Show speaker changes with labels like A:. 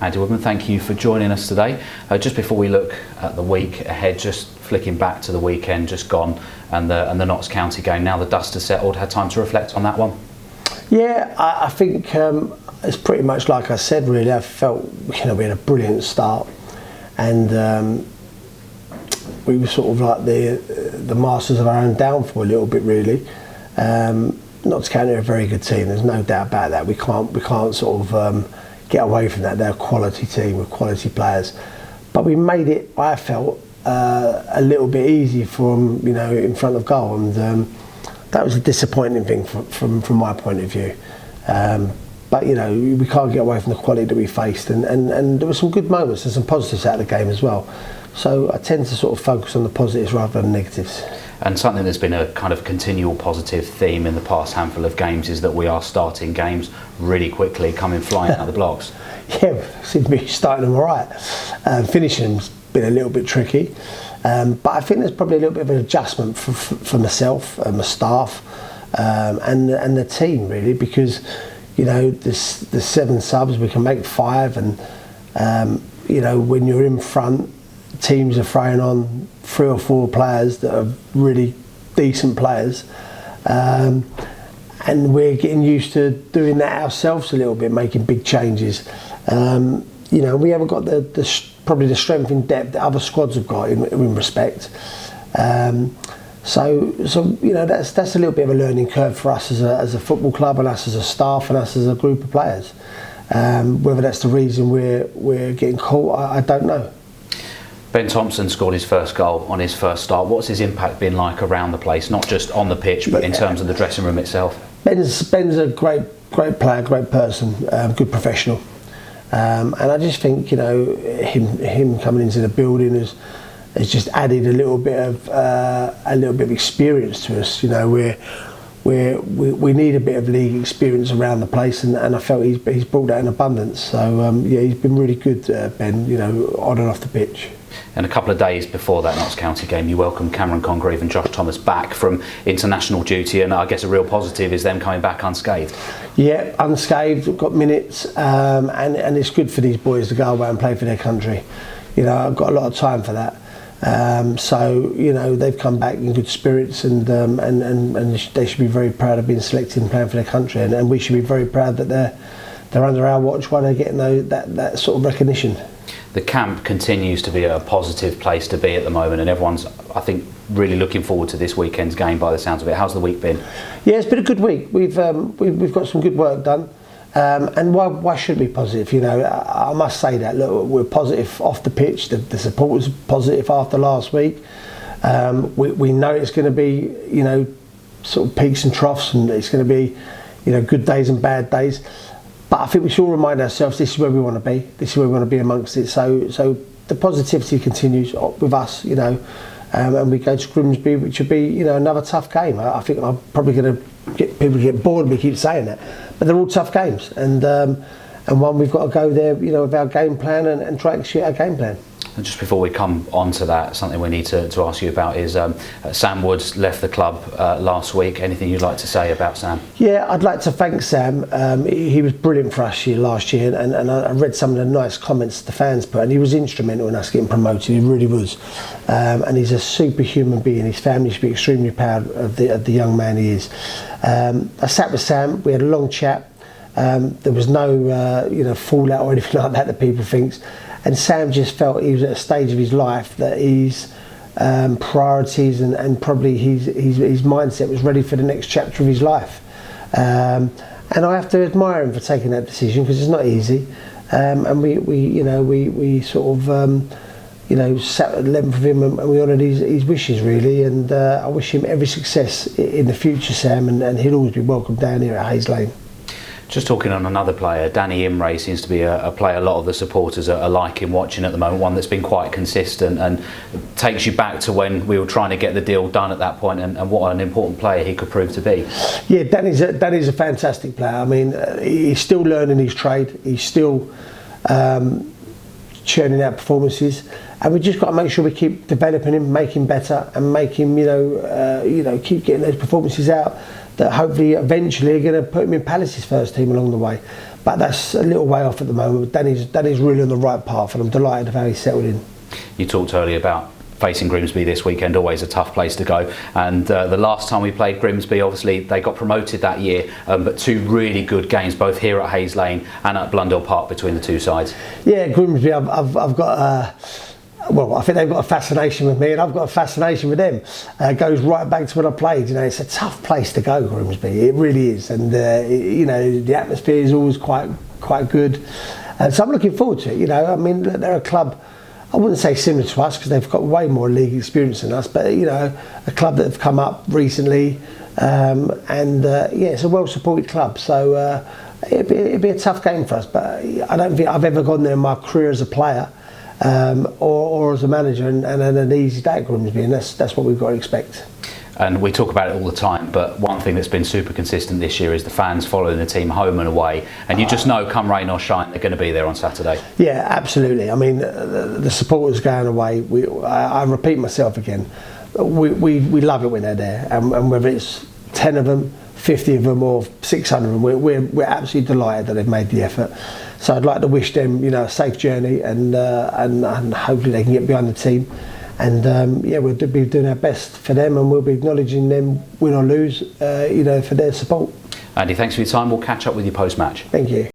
A: Andy Woodman, thank you for joining us today. Just before we look at the week ahead, just flicking back to the weekend just gone and the Notts County game. Now the dust has settled, had time to reflect on that one?
B: Yeah, I think it's pretty much like I said really. I felt we had a brilliant start and we were sort of like the masters of our own downfall a little bit really. Notts County are a very good team, there's no doubt about that. We can't sort of get away from that. They're a quality team with quality players, but we made it, I felt, a little bit easy for them, in front of goal, and that was a disappointing thing from my point of view. But we can't get away from the quality that we faced, and there were some good moments and some positives out of the game as well. So I tend to sort of focus on the positives rather than negatives.
A: And something that's been a kind of continual positive theme in the past handful of games is that we are starting games really quickly, coming flying out of the blocks.
B: Yeah, seem to be starting them all right. Finishing's been a little bit tricky, but I think there's probably a little bit of an adjustment for myself and my staff and the team really, because there's 7 subs, we can make 5, and when you're in front, teams are throwing on 3 or 4 players that are really decent players, and we're getting used to doing that ourselves a little bit, making big changes. We haven't got probably the strength in depth that other squads have got in respect. So that's a little bit of a learning curve for us as a football club, and us as a staff, and us as a group of players. Whether that's the reason we're getting caught, I don't know.
A: Ben Thompson scored his first goal on his first start. What's his impact been like around the place, not just on the pitch, but in terms of the dressing room itself? Ben's
B: a great player, great person, good professional, and I just think him coming into the building has just added a little bit of experience to us. We need a bit of league experience around the place, and I felt he's brought that in abundance. So he's been really good, Ben. On and off the pitch.
A: And a couple of days before that Notts County game, you welcomed Cameron Congreve and Josh Thomas back from international duty, and I guess a real positive is them coming back unscathed. Yeah, unscathed, got minutes, and it's good for these boys to go away and play for their country. I've got a lot of time for that. So they've come back in good spirits, and they should be very proud of being selected and playing for their country, and we should be very proud that they're under our watch while they're getting that sort of recognition. The camp continues to be a positive place to be at the moment, and everyone's, I think, really looking forward to this weekend's game by the sounds of it. How's the week been? Yeah, it's been a good week. We've got some good work done, and why should we be positive? I must say that. Look, we're positive off the pitch. The support was positive after last week. We know it's going to be sort of peaks and troughs, and it's going to be good days and bad days. But I think we should all remind ourselves this is where we want to be. This is where we want to be amongst it. So the positivity continues with us, and we go to Grimsby, which will be another tough game. I think I'm probably going to get people to get bored of me keep saying that, but they're all tough games, and one we've got to go there, with our game plan and try to execute our game plan. And just before we come on to that, something we need to ask you about is Sam Woods left the club last week. Anything you'd like to say about Sam? Yeah, I'd like to thank Sam. He was brilliant for us last year, and I read some of the nice comments the fans put, and he was instrumental in us getting promoted. He really was, and he's a superhuman being. His family should be extremely proud of the young man he is. I sat with Sam. We had a long chat. There was no fallout or anything like that people thinks. And Sam just felt he was at a stage of his life that his priorities and probably his mindset was ready for the next chapter of his life. And I have to admire him for taking that decision, because it's not easy. And we sort of sat at the length of him, and we honoured his wishes really. And I wish him every success in the future, Sam. And he'll always be welcome down here at Hayes Lane. Just talking on another player, Danny Imray seems to be a player a lot of the supporters are liking watching at the moment, one that's been quite consistent and takes you back to when we were trying to get the deal done at that point, and what an important player he could prove to be. Yeah, Danny's a fantastic player. I mean, he's still learning his trade, he's still churning out performances, and we just got to make sure we keep developing him, make him better, and make him keep getting those performances out that hopefully eventually are going to put him in Palace's first team along the way.
B: but that's a little way off at the moment. Danny's really on the right path, and I'm delighted of how he's settled in.
A: You talked earlier about facing Grimsby this weekend, always a tough place to go, and the last time we played Grimsby, obviously they got promoted that year, but two really good games both here at Hayes Lane and at Blundell Park between the two sides.
B: Yeah, Grimsby, I've got well, I think they've got a fascination with me, and I've got a fascination with them. It goes right back to when I played. You know, it's a tough place to go, Grimsby. It really is, and you know, the atmosphere is always quite good. So I'm looking forward to it. You know, I mean, they're a club, I wouldn't say similar to us because they've got way more league experience than us, but you know, a club that have come up recently, and yeah, it's a well-supported club. So it'd be a tough game for us, but I don't think I've ever gone there in my career as a player. Or as a manager and an easy day at Grimsby, and that's what we've got to expect.
A: And we talk about it all the time, but one thing that's been super consistent this year is the fans following the team home and away, and you just know come rain or shine they're going to be there on Saturday.
B: Yeah, absolutely. I mean, the supporters going away, I repeat myself again, we love it when they're there, and whether it's 10 of them, 50 of them or 600 of them, we're absolutely delighted that they've made the effort. So I'd like to wish them, you know, a safe journey, and hopefully they can get behind the team. And yeah, we'll be doing our best for them, and we'll be acknowledging them, win or lose, you know, for their support.
A: Andy, thanks for your time. We'll catch up with you post-match.
B: Thank you.